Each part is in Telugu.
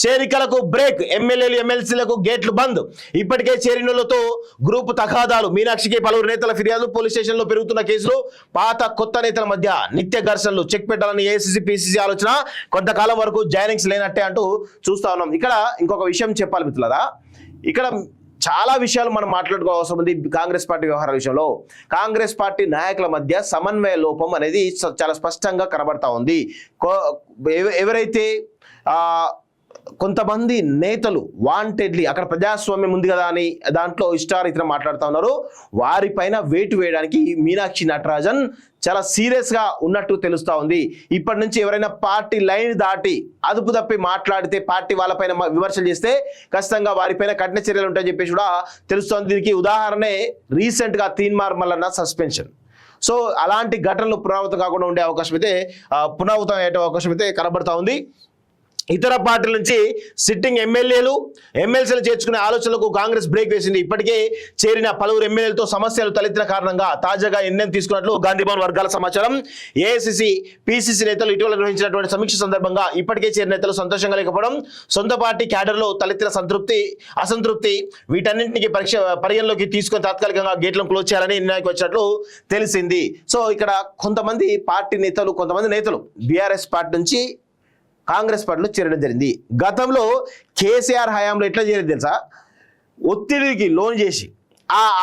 చేరికలకు బ్రేక్, ఎమ్మెల్యేలు ఎమ్మెల్సీలకు గేట్లు బంద్. ఇప్పటికే చేరినలతో గ్రూపు తగాదాలు, మీనాక్షికి పలువురు నేతల ఫిర్యాదు, పోలీస్ స్టేషన్లో పెరుగుతున్న కేసులు, పాత కొత్త నేతల మధ్య నిత్య ఘర్షణలు. చెక్ పెట్టాలని ఏఐసీసీ పిసిసి ఆలోచన, కొంతకాలం వరకు జాయినింగ్స్ లేనట్టే అంటూ చూస్తా ఉన్నాం. ఇక్కడ ఇంకొక విషయం చెప్పాలి మిత్రులారా, ఇక్కడ చాలా విషయాలు మనం మాట్లాడుకోవాల్సి ఉంది. కాంగ్రెస్ పార్టీ వ్యవహార విషయంలో కాంగ్రెస్ పార్టీ నాయకుల మధ్య సమన్వయ లోపం అనేది చాలా స్పష్టంగా కనబడతా ఉంది. ఎవరైతే కొంతమంది నేతలు వాంటెడ్లీ అక్కడ ప్రజాస్వామ్యం ఉంది కదా అని దాంట్లో ఇష్టారీతిన మాట్లాడుతూ ఉన్నారు. వారిపైన వేటు వేయడానికి మీనాక్షి నటరాజన్ చాలా సీరియస్గా ఉన్నట్టు తెలుస్తూ ఉంది. ఇప్పటి నుంచి ఎవరైనా పార్టీ లైన్ దాటి అదుపు తప్పి మాట్లాడితే, పార్టీ వాళ్ళపైన విమర్శలు చేస్తే ఖచ్చితంగా వారిపైన కఠిన చర్యలు ఉంటాయని చెప్పేసి కూడా తెలుస్తోంది. దీనికి ఉదాహరణే రీసెంట్గా తీన్మార్ మల్లన్న సస్పెన్షన్. సో అలాంటి ఘటనలు పునరావృతం కాకుండా ఉండే అవకాశం అయితే పునరావృతం అయ్యే అవకాశం అయితే కనబడతా ఉంది. ఇతర పార్టీల నుంచి సిట్టింగ్ ఎమ్మెల్యేలు ఎమ్మెల్సీలు చేర్చుకునే ఆలోచనలకు కాంగ్రెస్ బ్రేక్ వేసింది. ఇప్పటికే చేరిన పలువురు ఎమ్మెల్యేలతో సమస్యలు తలెత్తిన కారణంగా తాజాగా నిర్ణయం తీసుకున్నట్లు గాంధీభవన్ వర్గాల సమాచారం. ఏఐసీసీ పిసిసి నేతలు ఇటీవల నిర్వహించినటువంటి సమీక్ష సందర్భంగా ఇప్పటికే చేరిన నేతలు సంతోషంగా లేకపోవడం, సొంత పార్టీ క్యాడర్లో తలెత్తిన అసంతృప్తి వీటన్నింటినీ పరిగణలోకి తీసుకొని తాత్కాలికంగా గేట్లను క్లోజ్ చేయాలని నిర్ణయానికి వచ్చినట్లు తెలిసింది. సో ఇక్కడ కొంతమంది నేతలు బీఆర్ఎస్ పార్టీ నుంచి కాంగ్రెస్ పార్టీలో చేరడం జరిగింది. గతంలో కేసీఆర్ హయాంలో ఎట్లా చేరేది తెలుసా? ఒత్తిడికి లోన్ చేసి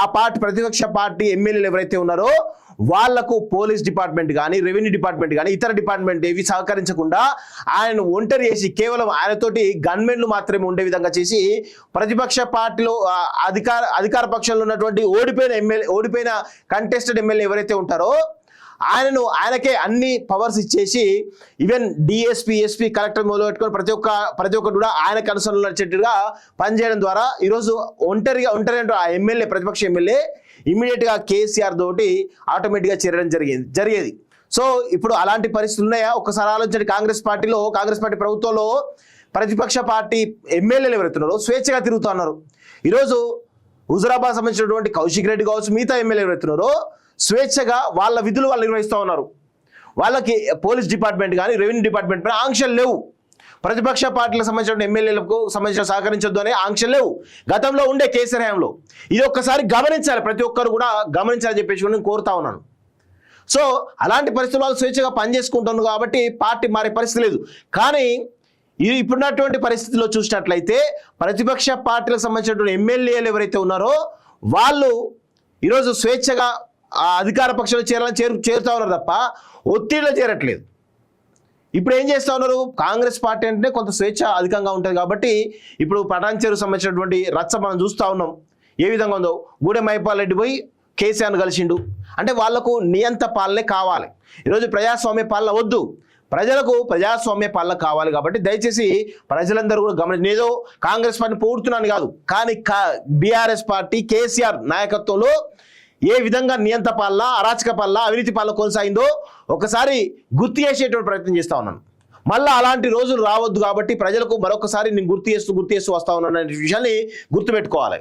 ఆ పార్టీ ప్రతిపక్ష పార్టీ ఎమ్మెల్యేలు ఎవరైతే ఉన్నారో వాళ్లకు పోలీస్ డిపార్ట్మెంట్ కానీ, రెవెన్యూ డిపార్ట్మెంట్ కానీ, ఇతర డిపార్ట్మెంట్ ఏవి సహకరించకుండా ఆయనను ఒంటరి చేసి కేవలం ఆయనతోటి గన్మెన్లు మాత్రమే ఉండే విధంగా చేసి ప్రతిపక్ష పార్టీలో అధికార పక్షంలో ఉన్నటువంటి ఓడిపోయిన కంటెస్టెడ్ ఎమ్మెల్యే ఎవరైతే ఉంటారో ఆయనకే అన్ని పవర్స్ ఇచ్చేసి ఈవెన్ డిఎస్పీ, ఎస్పీ, కలెక్టర్ మొదలుపెట్టుకొని ప్రతి ఒక్కరు కూడా ఆయనకు అనుసరణ నడిచేట్టుగా పనిచేయడం ద్వారా ఈరోజు ఒంటరి ఆ ఎమ్మెల్యే, ప్రతిపక్ష ఎమ్మెల్యే ఇమీడియట్గా కేసీఆర్ తోటి ఆటోమేటిక్గా చేరడం జరిగేది. సో ఇప్పుడు అలాంటి పరిస్థితులు ఉన్నాయా? ఒకసారి ఆలోచించండి. కాంగ్రెస్ పార్టీ ప్రభుత్వంలో ప్రతిపక్ష పార్టీ ఎమ్మెల్యేలు ఎవరైతున్నారో స్వేచ్ఛగా తిరుగుతూ ఉన్నారు. ఈరోజు హుజురాబాద్ సంబంధించినటువంటి కౌశిక్ రెడ్డి కావచ్చు, మిగతా ఎమ్మెల్యేలు ఎవరైతున్నారో స్వేచ్ఛగా వాళ్ళ విధులు వాళ్ళు నిర్వహిస్తూ ఉన్నారు. వాళ్ళకి పోలీస్ డిపార్ట్మెంట్ కానీ, రెవెన్యూ డిపార్ట్మెంట్ పైన ఆంక్షలు లేవు. ప్రతిపక్ష పార్టీలకు సంబంధించిన ఎమ్మెల్యేలకు సంబంధించిన సహకరించొద్దు అనే ఆంక్షలు లేవు. గతంలో ఉండే కేసీఆర్ హయాంలో. ఇది ఒక్కసారి గమనించాలి, ప్రతి ఒక్కరు కూడా గమనించాలని చెప్పేసి నేను కోరుతా ఉన్నాను. సో అలాంటి పరిస్థితులు వాళ్ళు స్వేచ్ఛగా పనిచేసుకుంటున్నారు కాబట్టి పార్టీ మారే పరిస్థితి లేదు. కానీ ఇప్పుడున్నటువంటి పరిస్థితుల్లో చూసినట్లయితే ప్రతిపక్ష పార్టీలకు సంబంధించినటువంటి ఎమ్మెల్యేలు ఎవరైతే ఉన్నారో వాళ్ళు ఈరోజు స్వేచ్ఛగా అధికార పక్షంలో చేరుతా ఉన్నారు తప్ప ఒత్తిడిలో చేరట్లేదు. ఇప్పుడు ఏం చేస్తూ ఉన్నారు? కాంగ్రెస్ పార్టీ అంటే కొంత స్వేచ్ఛ అధికంగా ఉంటుంది కాబట్టి ఇప్పుడు పటాన్చేరు సంబంధించినటువంటి రచ్చ మనం చూస్తూ ఉన్నాం ఏ విధంగా ఉందో. గూడెం మైపాల్ రెడ్డి పోయి కేసీఆర్ను కలిసిండు. అంటే వాళ్లకు నియంత పాలనే కావాలి. ఈరోజు ప్రజాస్వామ్య పాలన వద్దు, ప్రజలకు ప్రజాస్వామ్య పాలన కావాలి. కాబట్టి దయచేసి ప్రజలందరూ కూడా గమనించి, ఏదో కాంగ్రెస్ పార్టీని పోడుతున్నాను కాదు, కానీ బీఆర్ఎస్ పార్టీ కేసీఆర్ నాయకత్వంలో ఏ విధంగా నియంత పాలన, అరాచక పాలన, అవినీతి పాలన కొనసాగిందో ఒకసారి గుర్తు చేసేటువంటి ప్రయత్నం చేస్తా ఉన్నాను. మళ్ళీ అలాంటి రోజులు రావద్దు కాబట్టి ప్రజలకు మరొకసారి నేను గుర్తు చేస్తూ వస్తా ఉన్నాను అనే విషయాన్ని గుర్తుపెట్టుకోవాలి.